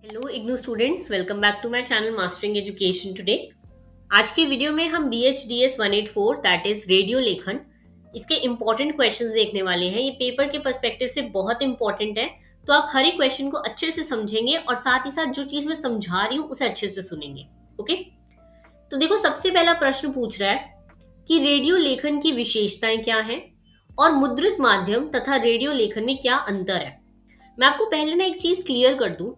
Hello IGNOU students, welcome back to my channel mastering education today. आज की video में हम BHDS 184 दैट इज रेडियो लेखन इसके इम्पोर्टेंट क्वेश्चंस देखने वाले हैं। ये पेपर के पर्सपेक्टिव से बहुत इंपॉर्टेंट है, तो आप हर एक क्वेश्चन को अच्छे से समझेंगे और साथ ही साथ जो चीज मैं समझा रही हूँ उसे अच्छे से सुनेंगे। ओके, तो देखो, सबसे पहला प्रश्न पूछ रहा है कि रेडियो लेखन की विशेषताएं क्या हैं और मुद्रित माध्यम तथा रेडियो लेखन में क्या अंतर है। मैं आपको पहले ना एक चीज क्लियर कर दूं।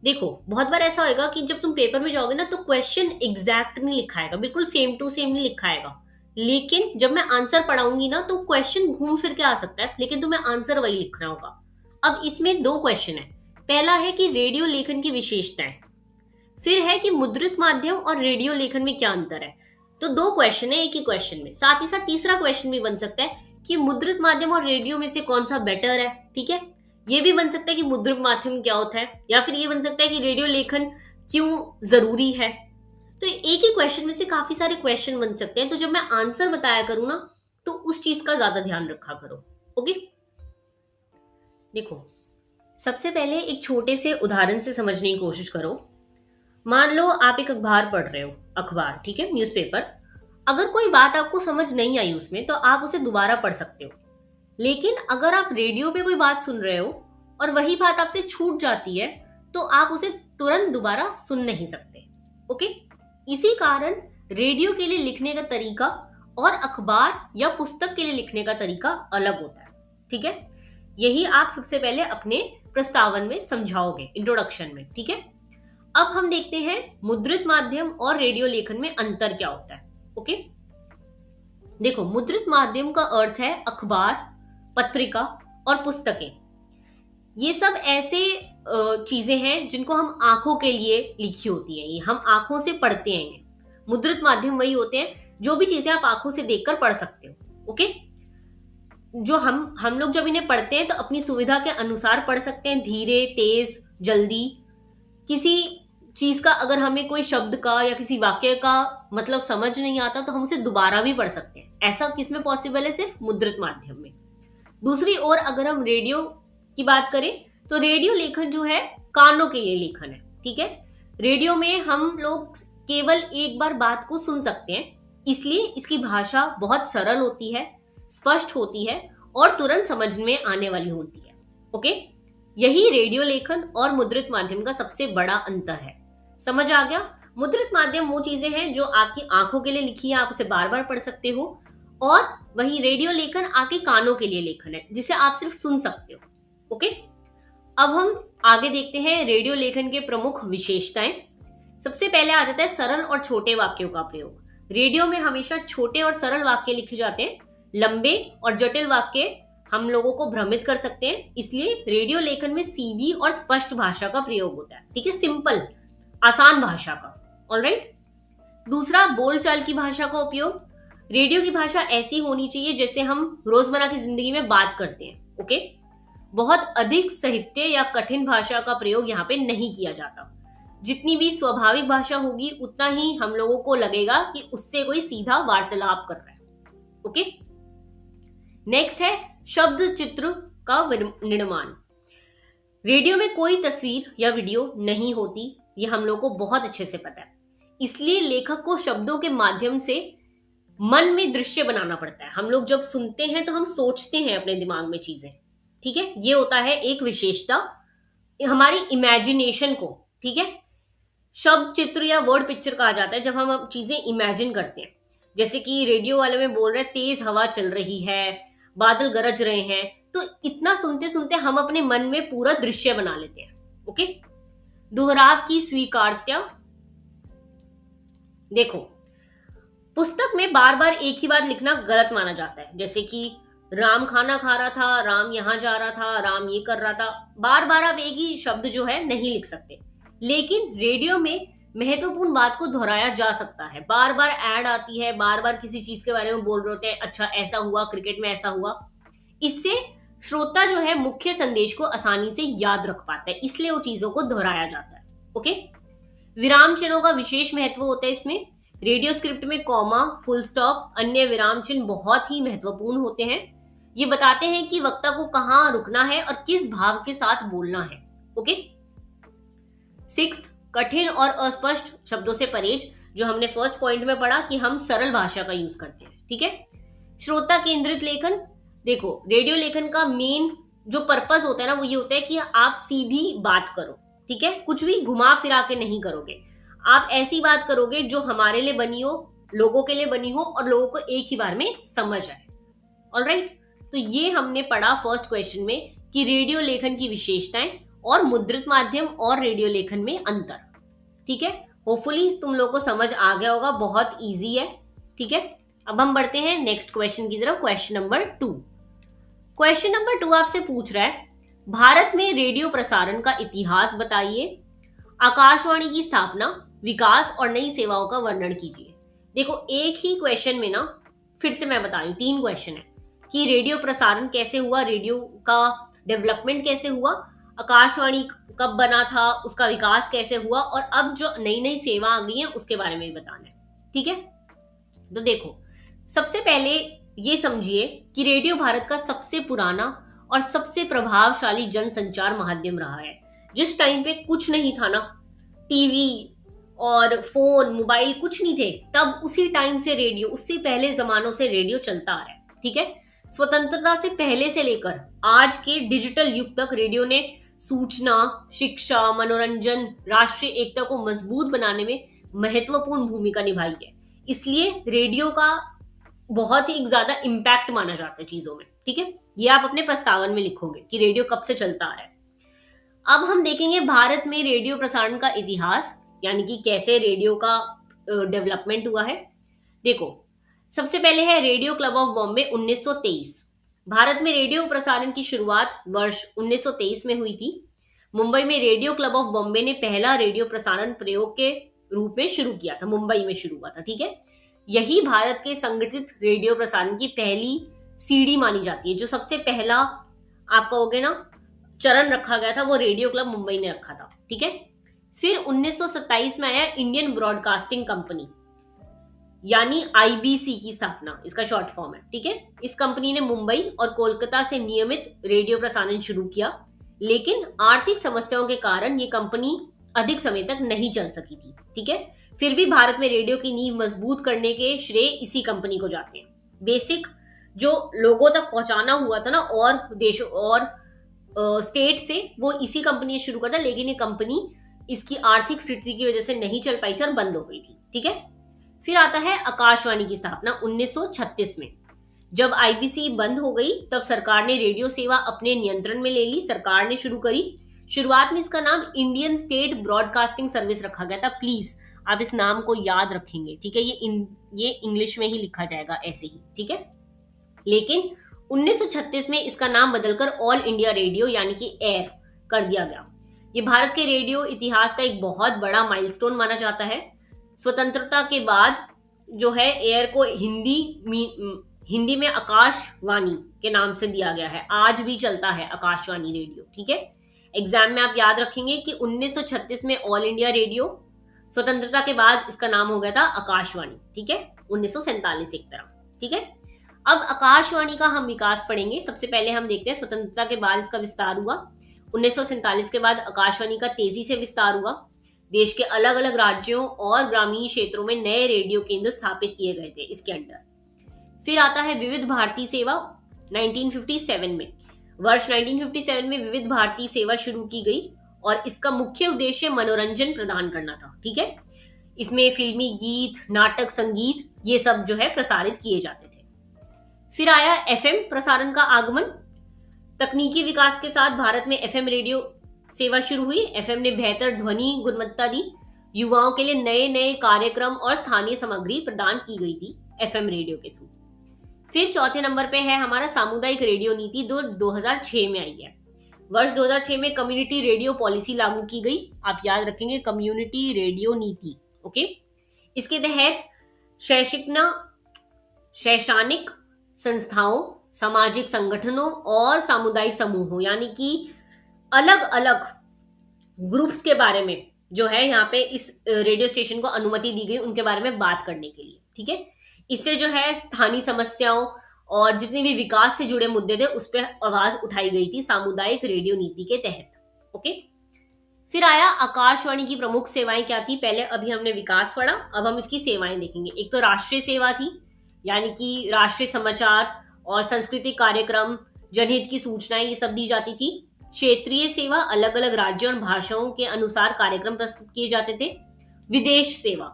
देखो, बहुत बार ऐसा होगा कि जब तुम पेपर में जाओगे ना तो क्वेश्चन एग्जैक्ट नहीं लिखा आएगा, बिल्कुल सेम टू सेम नहीं लिखा आएगा। लेकिन जब मैं आंसर पढ़ाऊंगी ना तो क्वेश्चन घूम फिर के आ सकता है, लेकिन तुम्हें आंसर वही लिखना होगा। अब इसमें दो क्वेश्चन है। पहला है कि रेडियो लेखन की विशेषताएं, फिर है कि मुद्रित माध्यम और रेडियो लेखन में क्या अंतर है। तो दो क्वेश्चन है एक ही क्वेश्चन में। साथ ही साथ तीसरा क्वेश्चन भी बन सकता है कि मुद्रित माध्यम और रेडियो में से कौन सा बेटर है। ठीक है, ये भी बन सकता है कि मुद्रित माध्यम क्या होता है, या फिर ये बन सकता है कि रेडियो लेखन क्यों जरूरी है। तो एक ही क्वेश्चन में से काफी सारे क्वेश्चन बन सकते हैं, तो जब मैं आंसर बताया करूं ना तो उस चीज का ज्यादा ध्यान रखा करो। ओके, देखो, सबसे पहले एक छोटे से उदाहरण से समझने की कोशिश करो। मान लो आप एक अखबार पढ़ रहे हो, अखबार, ठीक है, न्यूज़पेपर। अगर कोई बात आपको समझ नहीं आई उसमें तो आप उसे दोबारा पढ़ सकते हो। लेकिन अगर आप रेडियो पे कोई बात सुन रहे हो और वही बात आपसे छूट जाती है तो आप उसे तुरंत दोबारा सुन नहीं सकते। ओके, इसी कारण रेडियो के लिए लिखने का तरीका और अखबार या पुस्तक के लिए लिखने का तरीका अलग होता है। ठीक है, यही आप सबसे पहले अपने प्रस्तावन में समझाओगे, इंट्रोडक्शन में। ठीक है, अब हम देखते हैं मुद्रित माध्यम और रेडियो लेखन में अंतर क्या होता है। ओके, देखो, मुद्रित माध्यम का अर्थ है अखबार, पत्रिका और पुस्तकें। ये सब ऐसे चीजें हैं जिनको हम आंखों के लिए लिखी होती हैं, ये हम आंखों से पढ़ते हैं। ये मुद्रित माध्यम वही होते हैं जो भी चीजें आप आंखों से देखकर पढ़ सकते हो। ओके, जो हम लोग जब इन्हें पढ़ते हैं तो अपनी सुविधा के अनुसार पढ़ सकते हैं, धीरे, तेज, जल्दी। किसी चीज का अगर हमें कोई शब्द का या किसी वाक्य का मतलब समझ नहीं आता तो हम उसे दोबारा भी पढ़ सकते हैं। ऐसा किसमें पॉसिबल है? सिर्फ मुद्रित माध्यम में। दूसरी ओर अगर हम रेडियो की बात करें तो रेडियो लेखन जो है कानों के लिए लेखन है। ठीक है, रेडियो में हम लोग केवल एक बार बात को सुन सकते हैं, इसलिए इसकी भाषा बहुत सरल होती है, स्पष्ट होती है और तुरंत समझ में आने वाली होती है। ओके, यही रेडियो लेखन और मुद्रित माध्यम का सबसे बड़ा अंतर है। समझ आ गया? मुद्रित माध्यम वो चीजें हैं जो आपकी आंखों के लिए लिखी है, आप उसे बार बार पढ़ सकते हो, और वही रेडियो लेखन आपके कानों के लिए लेखन है जिसे आप सिर्फ सुन सकते हो। ओके, अब हम आगे देखते हैं रेडियो लेखन के प्रमुख विशेषताएं। सबसे पहले आ जाता है सरल और छोटे वाक्यों का प्रयोग। रेडियो में हमेशा छोटे और सरल वाक्य लिखे जाते हैं। लंबे और जटिल वाक्य हम लोगों को भ्रमित कर सकते हैं, इसलिए रेडियो लेखन में सीधी और स्पष्ट भाषा का प्रयोग होता है। ठीक है, सिंपल, आसान भाषा का। ऑलराइट, दूसरा, बोलचाल की भाषा का उपयोग। रेडियो की भाषा ऐसी होनी चाहिए जैसे हम रोजमर्रा की जिंदगी में बात करते हैं। ओके, बहुत अधिक साहित्य या कठिन भाषा का प्रयोग यहाँ पे नहीं किया जाता। जितनी भी स्वाभाविक भाषा होगी उतना ही हम लोगों को लगेगा कि उससे कोई सीधा वार्तालाप कर रहा है। ओके, नेक्स्ट है शब्द चित्र का निर्माण। रेडियो में कोई तस्वीर या वीडियो नहीं होती, ये हम लोग को बहुत अच्छे से पता है। इसलिए लेखक को शब्दों के माध्यम से मन में दृश्य बनाना पड़ता है। हम लोग जब सुनते हैं तो हम सोचते हैं अपने दिमाग में चीजें। ठीक है, ये होता है एक विशेषता हमारी इमेजिनेशन को। ठीक है, शब्द चित्र या वर्ड पिक्चर कहा जाता है जब हम चीजें इमेजिन करते हैं। जैसे कि रेडियो वाले में बोल रहे हैं तेज हवा चल रही है, बादल गरज रहे हैं, तो इतना सुनते सुनते हम अपने मन में पूरा दृश्य बना लेते हैं। ओके, दोहराव की स्वीकार्यता। देखो, पुस्तक में बार बार एक ही बात लिखना गलत माना जाता है। जैसे कि राम खाना खा रहा था, राम यहां जा रहा था, राम ये कर रहा था। बार बार आप एक ही शब्द जो है नहीं लिख सकते। लेकिन रेडियो में महत्वपूर्ण बात को दोहराया जा सकता है। बार बार ऐड आती है, बार बार किसी चीज के बारे में बोल रहे होते हैं, अच्छा ऐसा हुआ, क्रिकेट में ऐसा हुआ। इससे श्रोता जो है मुख्य संदेश को आसानी से याद रख पाता है, इसलिए वो चीजों को दोहराया जाता है। ओके, विराम चिन्हों का विशेष महत्व होता है इसमें। रेडियो स्क्रिप्ट में कॉमा, फुल स्टॉप, अन्य विराम चिन्ह बहुत ही महत्वपूर्ण होते हैं। ये बताते हैं कि वक्ता को कहाँ रुकना है और किस भाव के साथ बोलना है। ओके, सिक्स्थ, कठिन और अस्पष्ट शब्दों से परहेज, जो हमने फर्स्ट पॉइंट में पढ़ा कि हम सरल भाषा का यूज करते हैं, ठीक है। श्रोता केंद्रित लेखन, देखो रेडियो लेखन का मेन जो पर्पस होता है ना वो ये होता है कि आप सीधी बात करो, ठीक है, कुछ भी घुमा फिरा के नहीं करोगे, आप ऐसी बात करोगे जो हमारे लिए बनी हो, लोगों के लिए बनी हो और लोगों को एक ही बार में समझ आए। ऑलराइट, तो ये हमने पढ़ा फर्स्ट क्वेश्चन में कि रेडियो लेखन की विशेषताएं और मुद्रित माध्यम और रेडियो लेखन में अंतर, ठीक है। होपफुली तुम लोगों को समझ आ गया होगा, बहुत इजी है, ठीक है। अब हम बढ़ते हैं नेक्स्ट क्वेश्चन की तरफ, क्वेश्चन नंबर 2। क्वेश्चन नंबर 2 आपसे पूछ रहा है, भारत में रेडियो प्रसारण का इतिहास बताइए, आकाशवाणी की स्थापना, विकास और नई सेवाओं का वर्णन कीजिए। देखो एक ही क्वेश्चन में ना, फिर से मैं बता रही हूँ 3 क्वेश्चन है कि रेडियो प्रसारण कैसे हुआ, रेडियो का डेवलपमेंट कैसे हुआ, आकाशवाणी कब बना था, उसका विकास कैसे हुआ, और अब जो नई नई सेवा आ गई है उसके बारे में भी बताना है, ठीक है। तो देखो सबसे पहले ये समझिए कि रेडियो भारत का सबसे पुराना और सबसे प्रभावशाली जनसंचार माध्यम रहा है। जिस टाइम पे कुछ नहीं था ना, टीवी और फोन मोबाइल कुछ नहीं थे, तब उसी टाइम से रेडियो, उससे पहले जमानों से रेडियो चलता आ रहा है, ठीक है। स्वतंत्रता से पहले से लेकर आज के डिजिटल युग तक रेडियो ने सूचना, शिक्षा, मनोरंजन, राष्ट्रीय एकता को मजबूत बनाने में महत्वपूर्ण भूमिका निभाई है। इसलिए रेडियो का बहुत ही ज्यादा इम्पैक्ट माना जाता है चीजों में, ठीक है। ये आप अपने प्रस्तावन में लिखोगे कि रेडियो कब से चलता आ रहा है। अब हम देखेंगे भारत में रेडियो प्रसारण का इतिहास, यानी कि कैसे रेडियो का डेवलपमेंट हुआ है। देखो सबसे पहले है radio club of Bombay 1923। Bharat में रेडियो प्रसारण की शुरुआत वर्ष 1923 में हुई थी। मुंबई में रेडियो क्लब ऑफ बॉम्बे ने पहला रेडियो प्रसारण प्रयोग के रूप में शुरू किया था, मुंबई में शुरू हुआ था, ठीक है। यही भारत के संगठित रेडियो प्रसारण की पहली सीढ़ी मानी जाती है। जो सबसे पहला आप कहोगे ना चरण रखा गया था वो रेडियो क्लब मुंबई ने रखा था, ठीक है। फिर 1927 में आया इंडियन ब्रॉडकास्टिंग कंपनी, यानी आईबीसी की स्थापना, इसका शॉर्ट फॉर्म है, ठीक है। इस कंपनी ने मुंबई और कोलकाता से नियमित रेडियो प्रसारण शुरू किया, लेकिन आर्थिक समस्याओं के कारण ये कंपनी अधिक समय तक नहीं चल सकी थी, ठीक है। फिर भी भारत में रेडियो की नींव मजबूत करने के श्रेय इसी कंपनी को जाते हैं। बेसिक जो लोगों तक पहुंचाना हुआ था ना और देशों और स्टेट से, वो इसी कंपनी ने शुरू करा था, लेकिन ये कंपनी इसकी आर्थिक स्थिति की वजह से नहीं चल पाई थी और बंद हो गई थी, ठीक है। फिर आता है आकाशवाणी की स्थापना 1936 में। जब आईबीसी बंद हो गई तब सरकार ने रेडियो सेवा अपने नियंत्रण में ले ली, सरकार ने शुरू करी। शुरुआत में इसका नाम इंडियन स्टेट ब्रॉडकास्टिंग सर्विस रखा गया था। प्लीज आप इस नाम को याद रखेंगे, ठीक है। ये इंग्लिश में ही लिखा जाएगा ऐसे ही, ठीक है। लेकिन 1936 में इसका नाम बदलकर ऑल इंडिया रेडियो यानी कि एयर कर दिया गया। ये भारत के रेडियो इतिहास का एक बहुत बड़ा माइलस्टोन माना जाता है। स्वतंत्रता के बाद जो है एयर को हिंदी में आकाशवाणी के नाम से दिया गया है। आज भी चलता है आकाशवाणी रेडियो, ठीक है। एग्जाम में आप याद रखेंगे कि 1936 में ऑल इंडिया रेडियो, स्वतंत्रता के बाद इसका नाम हो गया था आकाशवाणी, ठीक है, 1947 एक तरह, ठीक है। अब आकाशवाणी का हम विकास पढ़ेंगे। सबसे पहले हम देखते हैं स्वतंत्रता के बाद इसका विस्तार हुआ। 1947 के बाद आकाशवाणी का तेजी से विस्तार हुआ। देश के अलग अलग राज्यों और ग्रामीण क्षेत्रों में नए रेडियो केंद्र स्थापित किए गए थे इसके अंडर। फिर आता है विविध भारती सेवा 1957 में। वर्ष 1957 में विविध भारती सेवा शुरू की गई और इसका मुख्य उद्देश्य मनोरंजन प्रदान करना था, ठीक है। इसमें फिल्मी गीत, नाटक, संगीत ये सब जो है प्रसारित किए जाते थे। फिर आया एफएम प्रसारण का आगमन। तकनीकी विकास के साथ भारत में एफएम रेडियो सेवा शुरू हुई। एफएम ने बेहतर ध्वनि गुणवत्ता दी। युवाओं के लिए नए नए कार्यक्रम और स्थानीय सामग्री प्रदान की गई थी एफएम रेडियो के थ्रू। फिर चौथे नंबर पे है हमारा सामुदायिक रेडियो नीति, 2006 में आई है। वर्ष 2006 में कम्युनिटी रेडियो पॉलिसी लागू की गई। आप याद रखेंगे कम्युनिटी रेडियो नीति, ओके। इसके तहत शैक्षणिक संस्थाओं, सामाजिक संगठनों और सामुदायिक समूहों यानी कि अलग अलग ग्रुप्स के बारे में जो है यहाँ पे इस रेडियो स्टेशन को अनुमति दी गई उनके बारे में बात करने के लिए, ठीक है। इससे जो है स्थानीय समस्याओं और जितने भी विकास से जुड़े मुद्दे थे उस पर आवाज उठाई गई थी सामुदायिक रेडियो नीति के तहत, ओके। फिर आया आकाशवाणी की प्रमुख सेवाएं क्या थी। पहले अभी हमने विकास पढ़ा, अब हम इसकी सेवाएं देखेंगे। एक तो राष्ट्रीय सेवा थी, यानी कि राष्ट्रीय समाचार और सांस्कृतिक कार्यक्रम, जनहित की सूचनाएं, ये सब दी जाती थी। क्षेत्रीय सेवा, अलग अलग राज्यों और भाषाओं के अनुसार कार्यक्रम प्रस्तुत किए जाते थे। विदेश सेवा,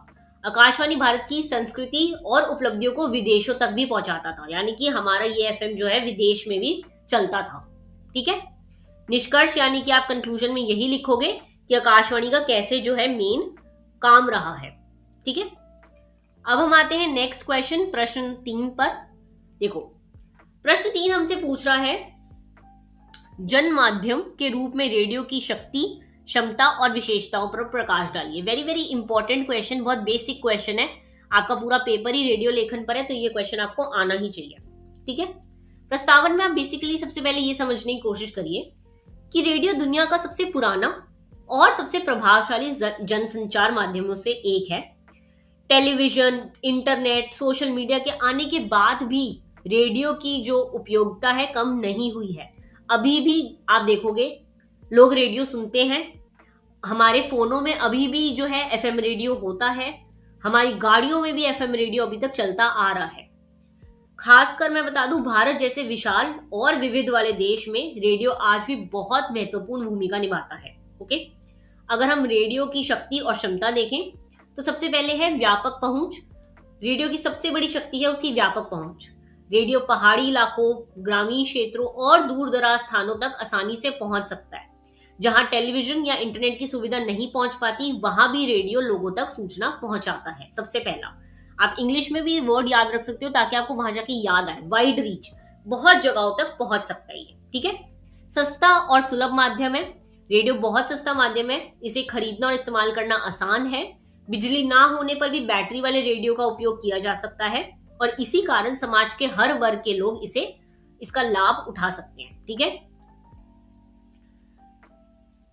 आकाशवाणी भारत की संस्कृति और उपलब्धियों को विदेशों तक भी पहुंचाता था, यानी कि हमारा ये एफएम जो है विदेश में भी चलता था। ठीक है। निष्कर्ष यानी कि आप कंक्लूजन में यही लिखोगे कि आकाशवाणी का कैसे जो है मेन काम रहा है। ठीक है। अब हम आते हैं नेक्स्ट क्वेश्चन, प्रश्न 3 पर। देखो, प्रश्न 3 हमसे पूछ रहा है, जन माध्यम के रूप में रेडियो की शक्ति, क्षमता और विशेषताओं पर प्रकाश डालिए। वेरी वेरी इंपॉर्टेंट क्वेश्चन, बहुत बेसिक क्वेश्चन है। आपका पूरा पेपर ही रेडियो लेखन पर है, तो ये क्वेश्चन आपको आना ही चाहिए। ठीक है। प्रस्तावन में आप बेसिकली सबसे पहले ये समझने की कोशिश करिए कि रेडियो दुनिया का सबसे पुराना और सबसे प्रभावशाली जनसंचार माध्यमों से एक है। टेलीविजन, इंटरनेट, सोशल मीडिया के आने के बाद भी रेडियो की जो उपयोगिता है कम नहीं हुई है। अभी भी आप देखोगे लोग रेडियो सुनते हैं। हमारे फोनों में अभी भी जो है एफएम रेडियो होता है। हमारी गाड़ियों में भी एफएम रेडियो अभी तक चलता आ रहा है। खासकर मैं बता दूं, भारत जैसे विशाल और विविध वाले देश में रेडियो आज भी बहुत महत्वपूर्ण भूमिका निभाता है। ओके। अगर हम रेडियो की शक्ति और क्षमता देखें तो सबसे पहले है व्यापक पहुंच। रेडियो की सबसे बड़ी शक्ति है उसकी व्यापक पहुंच। रेडियो पहाड़ी इलाकों, ग्रामीण क्षेत्रों और दूर दराज स्थानों तक आसानी से पहुंच सकता है। जहां टेलीविजन या इंटरनेट की सुविधा नहीं पहुंच पाती, वहां भी रेडियो लोगों तक सूचना पहुंचाता है। सबसे पहला, आप इंग्लिश में भी वर्ड याद रख सकते हो ताकि आपको वहां जाके याद आए। वाइड रीच, बहुत जगहों तक पहुंच सकता है ये। ठीक है। सस्ता और सुलभ माध्यम है। रेडियो बहुत सस्ता माध्यम है, इसे खरीदना और इस्तेमाल करना आसान है। बिजली ना होने पर भी बैटरी वाले रेडियो का उपयोग किया जा सकता है और इसी कारण समाज के हर वर्ग के लोग इसका लाभ उठा सकते हैं। ठीक है।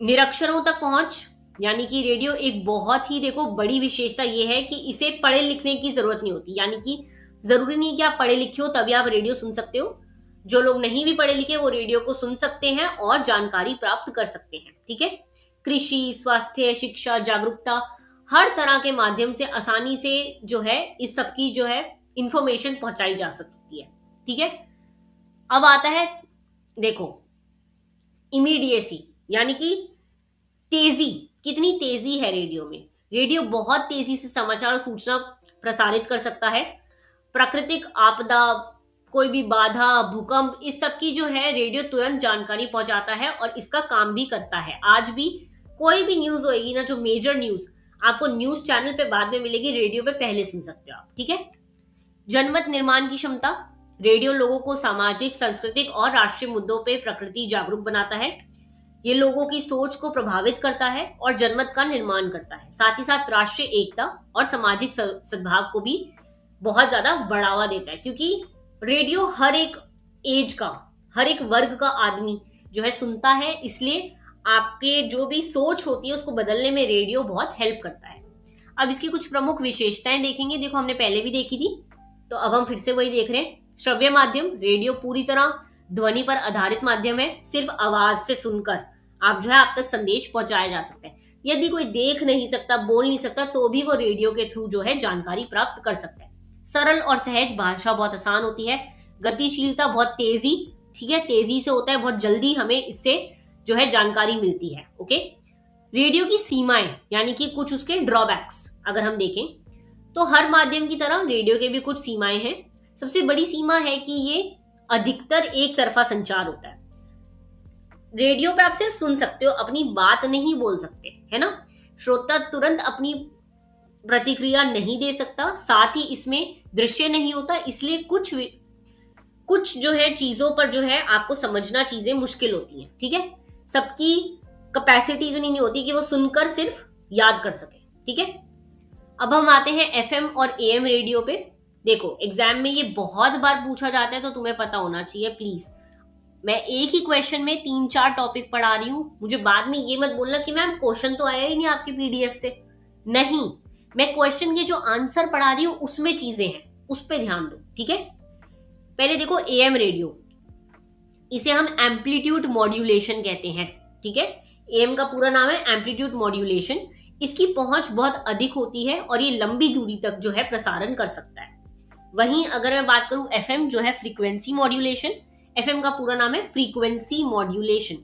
निरक्षरों तक पहुंच, यानी कि रेडियो एक बहुत ही देखो बड़ी विशेषता यह है कि इसे पढ़े लिखने की जरूरत नहीं होती। यानी कि जरूरी नहीं कि आप पढ़े लिखे हो तभी आप रेडियो सुन सकते हो। जो लोग नहीं भी पढ़े लिखे वो रेडियो को सुन सकते हैं और जानकारी प्राप्त कर सकते हैं। ठीक है। कृषि, स्वास्थ्य, शिक्षा, जागरूकता, हर तरह के माध्यम से आसानी से जो है इस सबकी जो है इंफॉर्मेशन पहुंचाई जा सकती है। ठीक है। अब आता है देखो इमीडिएसी, यानी कि तेजी, कितनी तेजी है रेडियो में। रेडियो बहुत तेजी से समाचार और सूचना प्रसारित कर सकता है। प्राकृतिक आपदा, कोई भी बाधा, भूकंप, इस सब की जो है रेडियो तुरंत जानकारी पहुंचाता है और इसका काम भी करता है। आज भी कोई भी न्यूज होगी ना, जो मेजर न्यूज आपको न्यूज चैनल पे बाद में मिलेगी, रेडियो पे पहले सुन सकते हो आप। ठीक है। जनमत निर्माण की क्षमता, रेडियो लोगों को सामाजिक, सांस्कृतिक और राष्ट्रीय मुद्दों पे प्रकृति जागरूक बनाता है। ये लोगों की सोच को प्रभावित करता है और जनमत का निर्माण करता है। साथ ही साथ राष्ट्रीय एकता और सामाजिक सद्भाव को भी बहुत ज्यादा बढ़ावा देता है, क्योंकि रेडियो हर एक एज का, हर एक वर्ग का आदमी जो है सुनता है। इसलिए आपके जो भी सोच होती है उसको बदलने में रेडियो बहुत हेल्प करता है। अब इसकी कुछ प्रमुख विशेषताएं देखेंगे। देखो, हमने पहले भी देखी थी तो अब हम फिर से वही देख रहे हैं। श्रव्य माध्यम, रेडियो पूरी तरह ध्वनि पर आधारित माध्यम है। सिर्फ आवाज से सुनकर आप जो है आप तक संदेश पहुंचाया जा सकता है। यदि कोई देख नहीं सकता, बोल नहीं सकता, तो भी वो रेडियो के थ्रू जो है जानकारी प्राप्त कर सकता है। सरल और सहज भाषा, बहुत आसान होती है। गतिशीलता, बहुत तेजी, ठीक है, तेजी से होता है, बहुत जल्दी हमें इससे जो है जानकारी मिलती है। ओके। रेडियो की सीमाएं, यानी कि कुछ उसके ड्रॉबैक्स अगर हम देखें तो हर माध्यम की तरह रेडियो के भी कुछ सीमाएं हैं। सबसे बड़ी सीमा है कि ये अधिकतर एक तरफा संचार होता है। रेडियो पे आप सिर्फ सुन सकते हो, अपनी बात नहीं बोल सकते, है ना। श्रोता तुरंत अपनी प्रतिक्रिया नहीं दे सकता। साथ ही इसमें दृश्य नहीं होता, इसलिए कुछ जो है चीजों पर जो है आपको समझना चीजें मुश्किल होती हैं। ठीक है। सबकी कैपेसिटी जो नहीं होती कि वो सुनकर सिर्फ याद कर सके। ठीक है। अब हम आते हैं एफएम और एएम रेडियो पे। देखो, एग्जाम में ये बहुत बार पूछा जाता है तो तुम्हें पता होना चाहिए। प्लीज, मैं एक ही क्वेश्चन में 3-4 टॉपिक पढ़ा रही हूं, मुझे बाद में ये मत बोलना कि मैम क्वेश्चन तो आया ही नहीं आपके पीडीएफ से। नहीं, मैं क्वेश्चन के जो आंसर पढ़ा रही हूं उसमें चीजें हैं, उस पर ध्यान दो। ठीक है। पहले देखो एएम रेडियो, इसे हम एम्पलीट्यूड मॉड्यूलेशन कहते हैं। ठीक है। एएम का पूरा नाम है एम्पलीट्यूड मॉड्यूलेशन। इसकी पहुंच बहुत अधिक होती है और ये लंबी दूरी तक जो है प्रसारण कर सकता है। वहीं अगर मैं बात करूं एफएम जो है फ्रीक्वेंसी मॉड्यूलेशन, एफएम का पूरा नाम है फ्रीक्वेंसी मॉड्यूलेशन।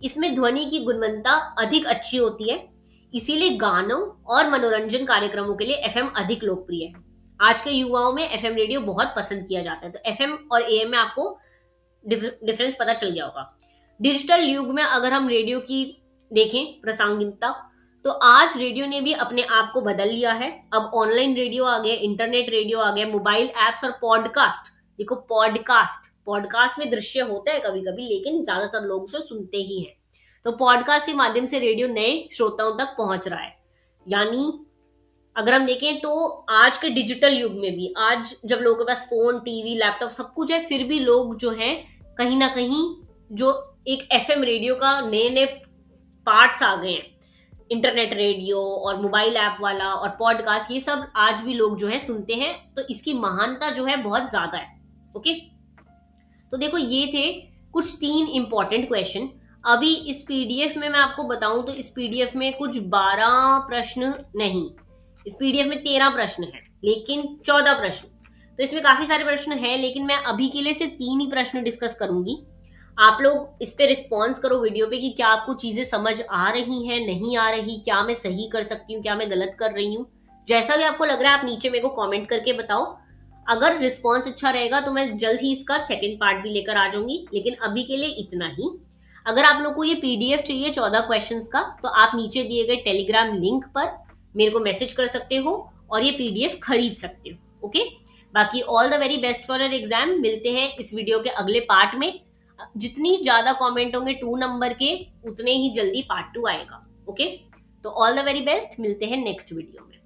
इसमें ध्वनि की गुणवत्ता अधिक अच्छी होती है, इसीलिए गानों और मनोरंजन कार्यक्रमों के लिए एफएम अधिक लोकप्रिय है। आज के युवाओं में एफएम रेडियो बहुत पसंद किया जाता है। तो एफएम और एएम में आपको डिफरेंस पता चल गया होगा। डिजिटल युग में अगर हम रेडियो की देखें प्रासंगिकता, तो आज रेडियो ने भी अपने आप को बदल लिया है। अब ऑनलाइन रेडियो आ गया, इंटरनेट रेडियो आ गया, मोबाइल एप्स और पॉडकास्ट। देखो पॉडकास्ट, पॉडकास्ट में दृश्य होता है कभी कभी, लेकिन ज्यादातर लोग उसे सुनते ही हैं। तो पॉडकास्ट के माध्यम से रेडियो नए श्रोताओं तक पहुंच रहा है। यानी अगर हम देखें तो आज के डिजिटल युग में भी, आज जब लोगों के पास फोन, टीवी, लैपटॉप सब कुछ है, फिर भी लोग जो है कहीं ना कहीं जो एक एफएम रेडियो का नए नए पार्ट्स आ गए हैं, इंटरनेट रेडियो और मोबाइल ऐप वाला और पॉडकास्ट, ये सब आज भी लोग जो है सुनते हैं। तो इसकी महानता जो है बहुत ज्यादा है। ओके, तो देखो ये थे कुछ 3 इंपॉर्टेंट क्वेश्चन। अभी इस पीडीएफ में मैं आपको बताऊं तो इस पीडीएफ में कुछ 12 प्रश्न नहीं, इस पीडीएफ में 13 प्रश्न है, लेकिन 14 प्रश्न। तो इसमें काफी सारे प्रश्न हैं, लेकिन मैं अभी के लिए सिर्फ 3 ही प्रश्न डिस्कस करूंगी। आप लोग इस पे रिस्पॉन्स करो वीडियो पे कि क्या आपको चीजें समझ आ रही हैं, नहीं आ रही, क्या मैं सही कर सकती हूँ, क्या मैं गलत कर रही हूँ। जैसा भी आपको लग रहा है आप नीचे मेरे को कमेंट करके बताओ। अगर रिस्पॉन्स अच्छा रहेगा तो मैं जल्द ही इसका सेकंड पार्ट भी लेकर आ जाऊंगी, लेकिन अभी के लिए इतना ही। अगर आप लोग को ये पीडीएफ चाहिए 14 क्वेश्चंस का, तो आप नीचे दिए गए टेलीग्राम लिंक पर मेरे को मैसेज कर सकते हो और ये पीडीएफ खरीद सकते हो। ओके, बाकी all the very best for your exam. मिलते हैं इस वीडियो के अगले पार्ट में। जितनी ज्यादा कमेंट होंगे 2 नंबर के, उतने ही जल्दी पार्ट 2 आएगा। ओके, तो ऑल द वेरी बेस्ट, मिलते हैं नेक्स्ट वीडियो में।